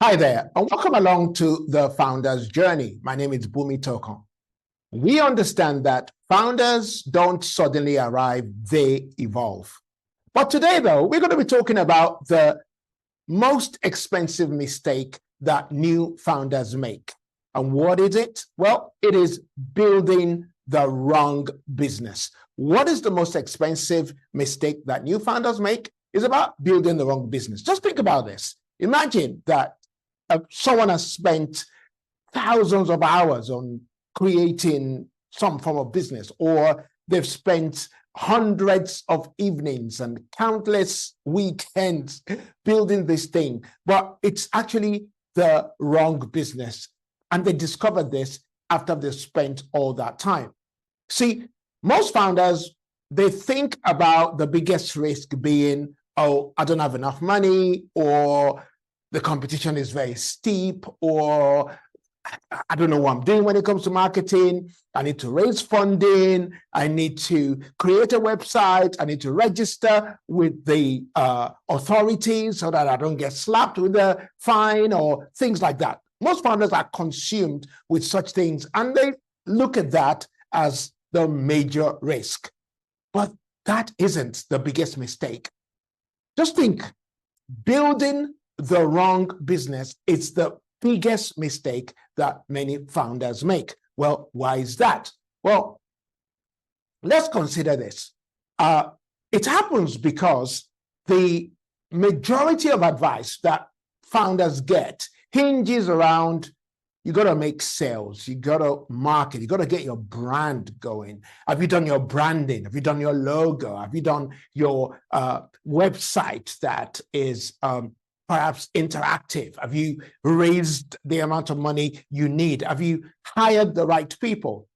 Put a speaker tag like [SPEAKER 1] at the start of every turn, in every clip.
[SPEAKER 1] Hi there, and welcome along to the Founder's Journey. My name is Boomy Tokan. We understand that founders don't suddenly arrive, they evolve. But today, though, we're going to be talking about the most expensive mistake that new founders make. And what is it? Well, it is building the wrong business. What is the most expensive mistake that new founders make? It's about building the wrong business. Just think about this. Imagine that someone has spent thousands of hours on creating some form of business, or they've spent hundreds of evenings and countless weekends building this thing, but it's actually the wrong business. And they discovered this after they've spent all that time. See, most founders, they think about the biggest risk being, oh, I don't have enough money, or the competition is very steep, or I don't know what I'm doing when it comes to marketing. I need to raise funding. I need to create a website. I need to register with the authorities so that I don't get slapped with a fine or things like that. Most founders are consumed with such things, and they look at that as the major risk. But that isn't the biggest mistake. Just think, building the wrong business is the biggest mistake that many founders make. Well, why is that? Well, let's consider this. It happens because the majority of advice that founders get hinges around, you got to make sales, you got to market, you got to get your brand going. Have you done your branding? Have you done your logo? Have you done your website that is perhaps interactive? Have you raised the amount of money you need? Have you hired the right people?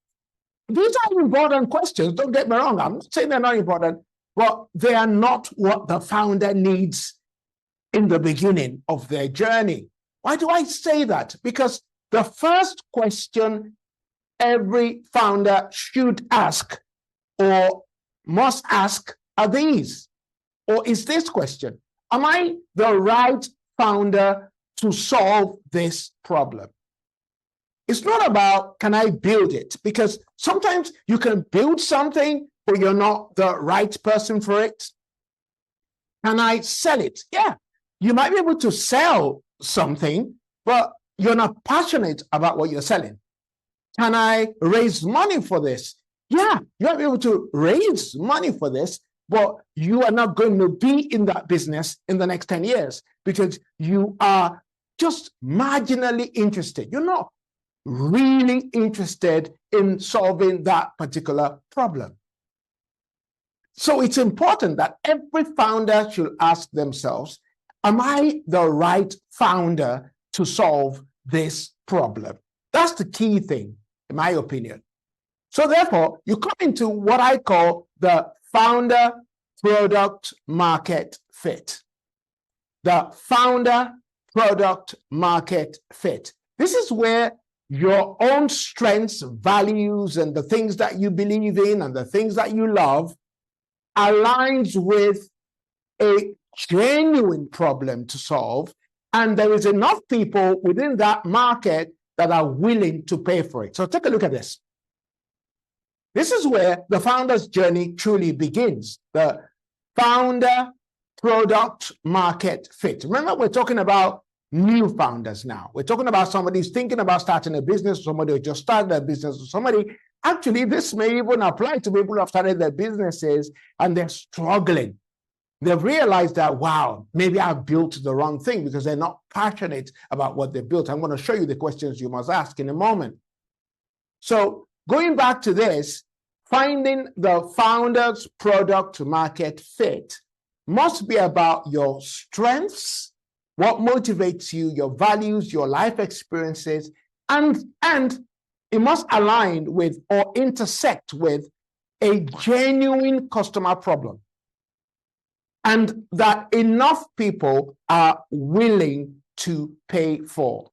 [SPEAKER 1] These are important questions. Don't get me wrong. I'm not saying they're not important, but they are not what the founder needs in the beginning of their journey. Why do I say that? Because the first question every founder should ask or must ask are these, or is this question: am I the right founder to solve this problem? It's not about, can I build it? Because sometimes you can build something, but you're not the right person for it. Can I sell it? Yeah, you might be able to sell something, but you're not passionate about what you're selling. Can I raise money for this? Yeah, you might be able to raise money for this, but you are not going to be in that business in the next 10 years because you are just marginally interested. You're not really interested in solving that particular problem. So it's important that every founder should ask themselves, am I the right founder to solve this problem? That's the key thing, in my opinion. So therefore, you come into what I call the founder product market fit. The founder product market fit. This is where your own strengths, values, and the things that you believe in and the things that you love aligns with a genuine problem to solve, and there is enough people within that market that are willing to pay for it. So take a look at this. This is where the founder's journey truly begins. The founder product market fit. Remember, we're talking about new founders now. We're talking about somebody who's thinking about starting a business, somebody who just started a business, or somebody, actually, this may even apply to people who have started their businesses and they're struggling. They've realized that, wow, maybe I've built the wrong thing because they're not passionate about what they built. I'm going to show you the questions you must ask in a moment. So going back to this, finding the founder's product market fit must be about your strengths, what motivates you, your values, your life experiences, and it must align with or intersect with a genuine customer problem. And that enough people are willing to pay for.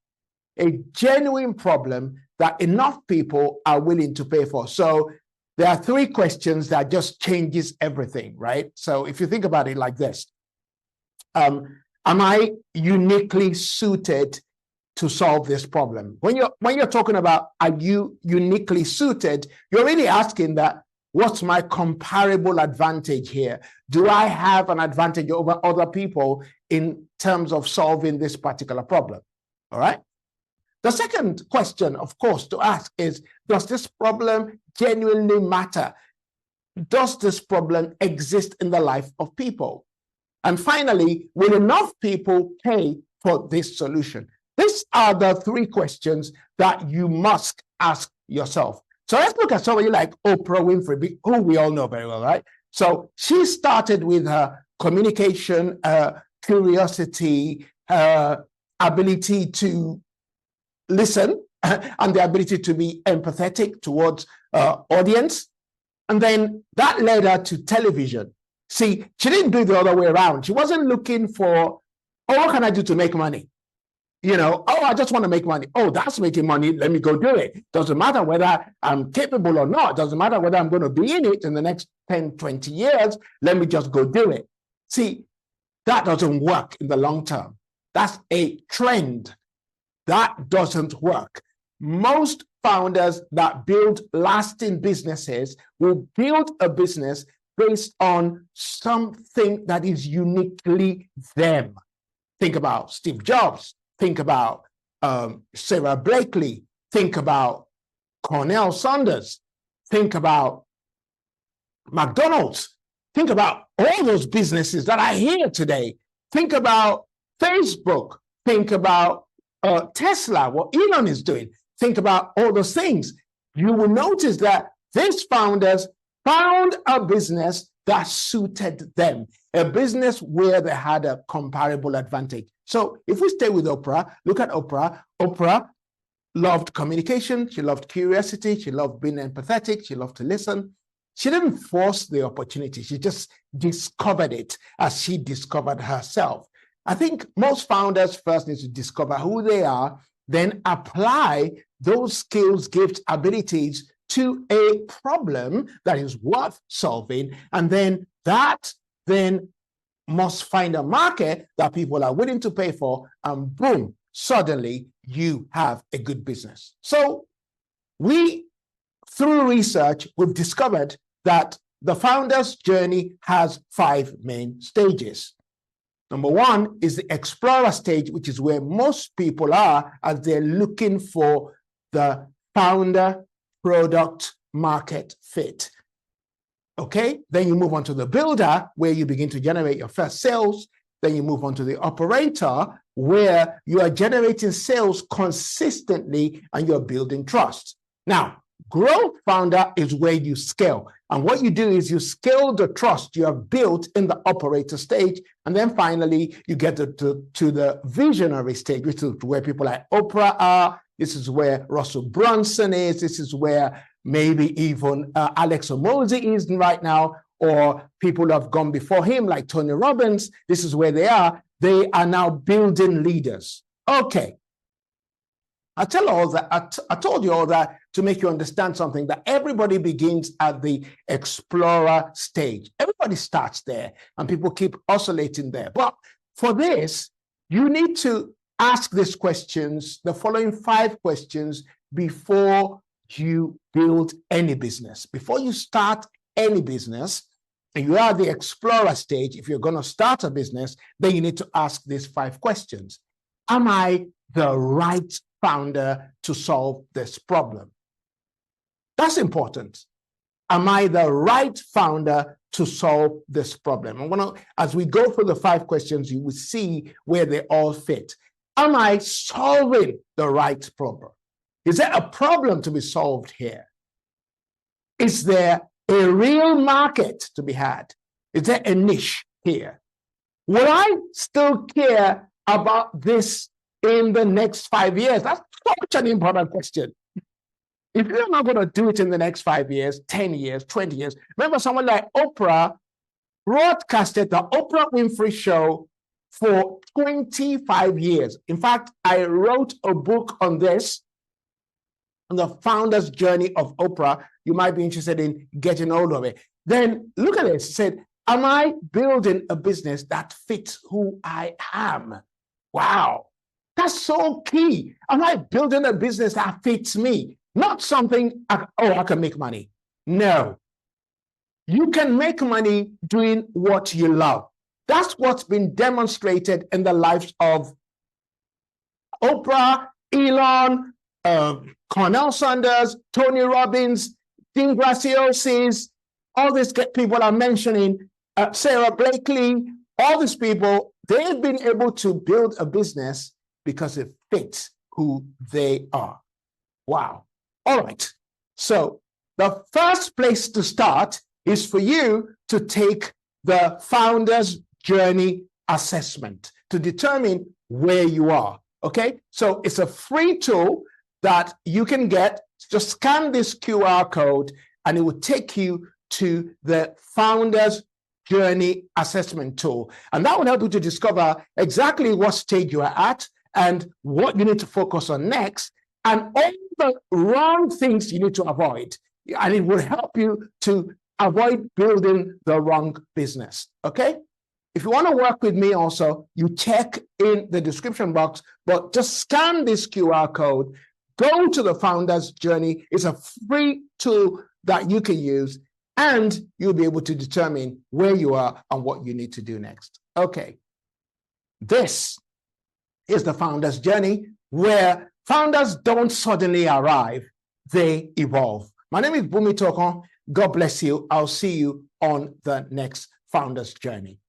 [SPEAKER 1] A genuine problem that enough people are willing to pay for. So there are three questions that just changes everything, right? So if you think about it like this, Am I uniquely suited to solve this problem? When you're talking about are you uniquely suited, you're really asking that, what's my comparable advantage here? Do I have an advantage over other people in terms of solving this particular problem? All right. The second question, of course, to ask is, does this problem genuinely matter? Does this problem exist in the life of people? And finally, will enough people pay for this solution? These are the three questions that you must ask yourself. So let's look at somebody like Oprah Winfrey, who we all know very well, right? So she started with her communication, curiosity, ability to listen, and the ability to be empathetic towards audience. And then that led her to television. See, she didn't do it the other way around. She wasn't looking for, oh, what can I do to make money? Oh, I just want to make money. Oh, that's making money. Let me go do it. Doesn't matter whether I'm capable or not. Doesn't matter whether I'm going to be in it in the next 10, 20 years. Let me just go do it. See, that doesn't work in the long term. That's a trend. That doesn't work. Most founders that build lasting businesses will build a business based on something that is uniquely them. Think about Steve Jobs. Think about Sarah Blakely. Think about Cornell Sanders. Think about McDonald's. Think about all those businesses that are here today. Think about Facebook. Think about Tesla, what Elon is doing. Think about all those things. You will notice that these founders found a business that suited them, a business where they had a comparable advantage. So if we stay with Oprah, look at Oprah. Oprah loved communication. She loved curiosity. She loved being empathetic. She loved to listen. She didn't force the opportunity. She just discovered it as she discovered herself. I think most founders first need to discover who they are, then apply those skills, gifts, abilities to a problem that is worth solving, and then that must find a market that people are willing to pay for, and boom, suddenly you have a good business. So through research, we've discovered that the founder's journey has 5 main stages. Number 1 is the explorer stage, which is where most people are as they're looking for the founder product market fit. Okay, then you move on to the builder, where you begin to generate your first sales. Then you move on to the operator, where you are generating sales consistently and you're building trust. Now, growth founder is where you scale. And what you do is you scale the trust you have built in the operator stage. And then finally, you get to the visionary stage, which is where people like Oprah are. This is where Russell Brunson is. This is where maybe even Alex Omozi is right now, or people who have gone before him, like Tony Robbins. This is where they are. They are now building leaders. Okay. I told you all that to make you understand something, that everybody begins at the explorer stage. Everybody starts there, and people keep oscillating there. But for this, you need to ask these questions, the following 5 questions, before you build any business. Before you start any business, and you are at the explorer stage, if you're going to start a business, then you need to ask these 5 questions. Am I the right founder to solve this problem? That's important. Am I the right founder to solve this problem? As we go through the 5 questions, you will see where they all fit. Am I solving the right problem? Is there a problem to be solved here? Is there a real market to be had? Is there a niche here? Will I still care about this in the next 5 years? That's such an important question. If you're not going to do it in the next 5 years, 10 years, 20 years, remember someone like Oprah broadcasted the Oprah Winfrey Show for 25 years. In fact, I wrote a book on this, on the founder's journey of Oprah. You might be interested in getting hold of it. Then look at this. It said, Am I building a business that fits who I am? Wow, that's so key. Am I building a business that fits me? Not something, I can make money. No. You can make money doing what you love. That's what's been demonstrated in the lives of Oprah, Elon, Cornell Sanders, Tony Robbins, Dean Graciosis, all these people are mentioning, Sarah Blakely, all these people, they've been able to build a business because it fits who they are. Wow. All right. So the first place to start is for you to take the Founder's Journey Assessment to determine where you are. Okay, so it's a free tool that you can get. Just scan this QR code and it will take you to the Founder's Journey Assessment tool. And that will help you to discover exactly what stage you are at and what you need to focus on next and all the wrong things you need to avoid. And it will help you to avoid building the wrong business. Okay? If you want to work with me also, you check in the description box, but just scan this QR code, go to the Founder's Journey. It's a free tool that you can use, and you'll be able to determine where you are and what you need to do next. Okay. This is the Founder's Journey, where founders don't suddenly arrive, they evolve. My name is Boomy Tokan. God bless you. I'll see you on the next Founder's Journey.